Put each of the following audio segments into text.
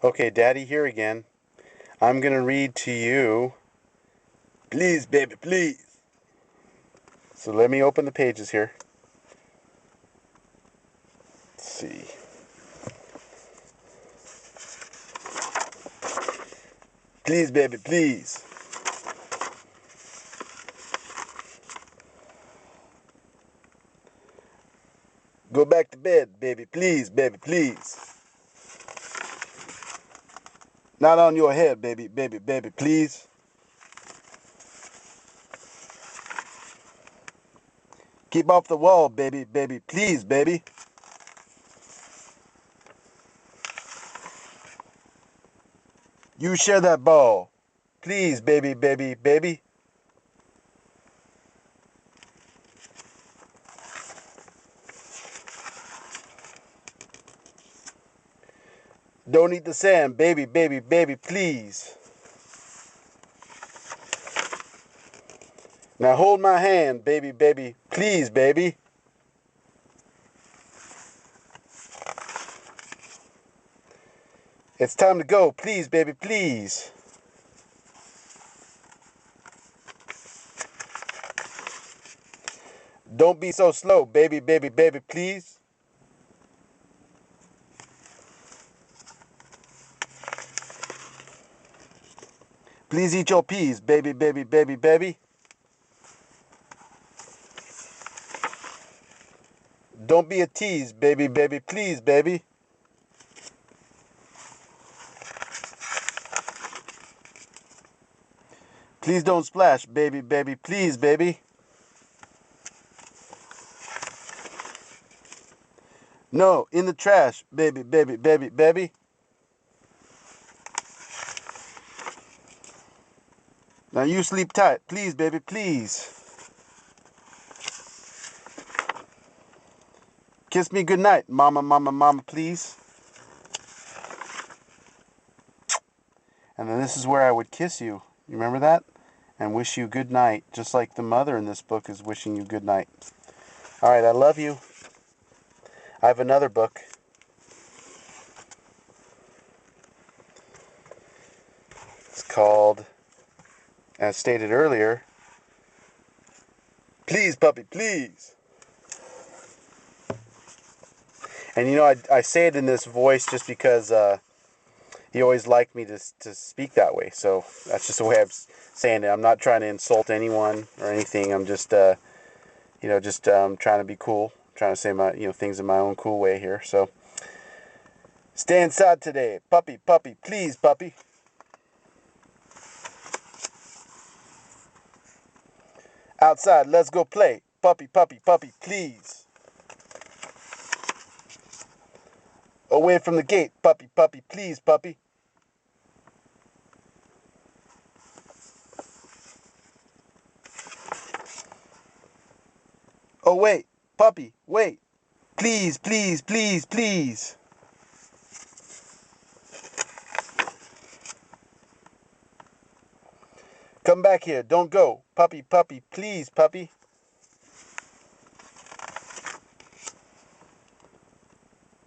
Okay, Daddy here again. I'm going to read to you. Please, baby, please. So let me open the pages here. Let's see. Please, baby, please. Go back to bed, baby, please, baby, please. Not on your head, baby, baby, baby, please. Keep off the wall, baby, baby, please, baby. You share that ball. Please, baby, baby, baby. Don't eat the sand, baby, baby, baby, please. Now hold my hand, baby, baby, please, baby. It's time to go, please, baby, please. Don't be so slow, baby, baby, baby, please. Please eat your peas, baby, baby, baby, baby. Don't be a tease, baby, baby, please, baby. Please don't splash, baby, baby, please, baby. No, in the trash, baby, baby, baby, baby. Now you sleep tight, please, baby, please. Kiss me goodnight, mama, mama, mama, please. And then this is where I would kiss you. You remember that? And wish you good night, just like the mother in this book is wishing you good night. All right, I love you. I have another book. It's called, as stated earlier, Please, Puppy, Please. And you know, I say it in this voice just because he always liked me to speak that way. So that's just the way I'm saying it. I'm not trying to insult anyone or anything. I'm just, trying to be cool. Trying to say my, things in my own cool way here. So stay inside today. Puppy, puppy, please, puppy. Outside, let's go play. Puppy, puppy, puppy, please. Away from the gate. Puppy, puppy, please, puppy. Oh, wait. Puppy, wait. Please, please, please, please. Come back here. Don't go. Puppy, puppy, please, puppy.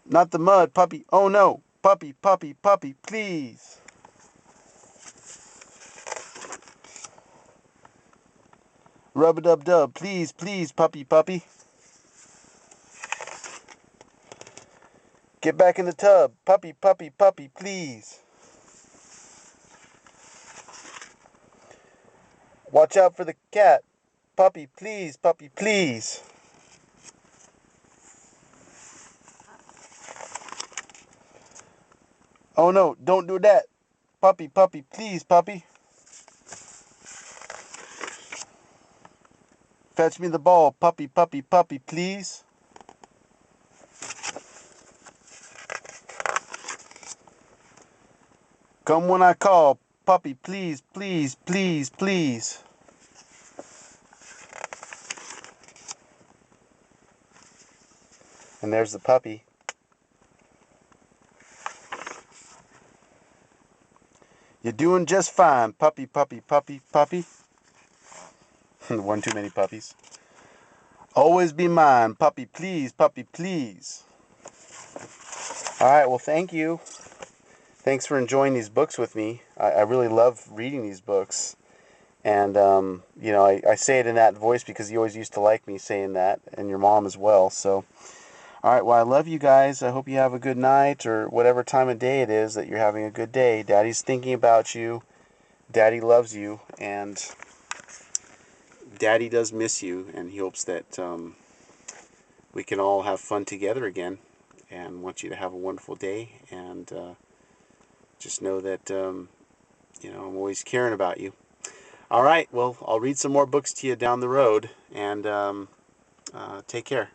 Not the mud, puppy. Oh, no. Puppy, puppy, puppy, please. Rub-a-dub-dub. Please, please, puppy, puppy. Get back in the tub. Puppy, puppy, puppy, please. Watch out for the cat. Puppy, please, puppy, please. Oh, no. Don't do that. Puppy, puppy, please, puppy. Fetch me the ball. Puppy, puppy, puppy, please. Come when I call. Puppy, please, please, please, please. And there's the puppy. You're doing just fine. Puppy, puppy, puppy, puppy. One too many puppies. Always be mine. Puppy, please, puppy, please. All right, well, thank you. thanks for enjoying these books with me. I really love reading these books. And, I say it in that voice because you always used to like me saying that, and your mom as well. So, all right, well, I love you guys. I hope you have a good night, or whatever time of day it is that you're having a good day. Daddy's thinking about you. Daddy loves you, and Daddy does miss you, and he hopes that we can all have fun together again, and want you to have a wonderful day, and just know that, I'm always caring about you. All right, well, I'll read some more books to you down the road, and take care.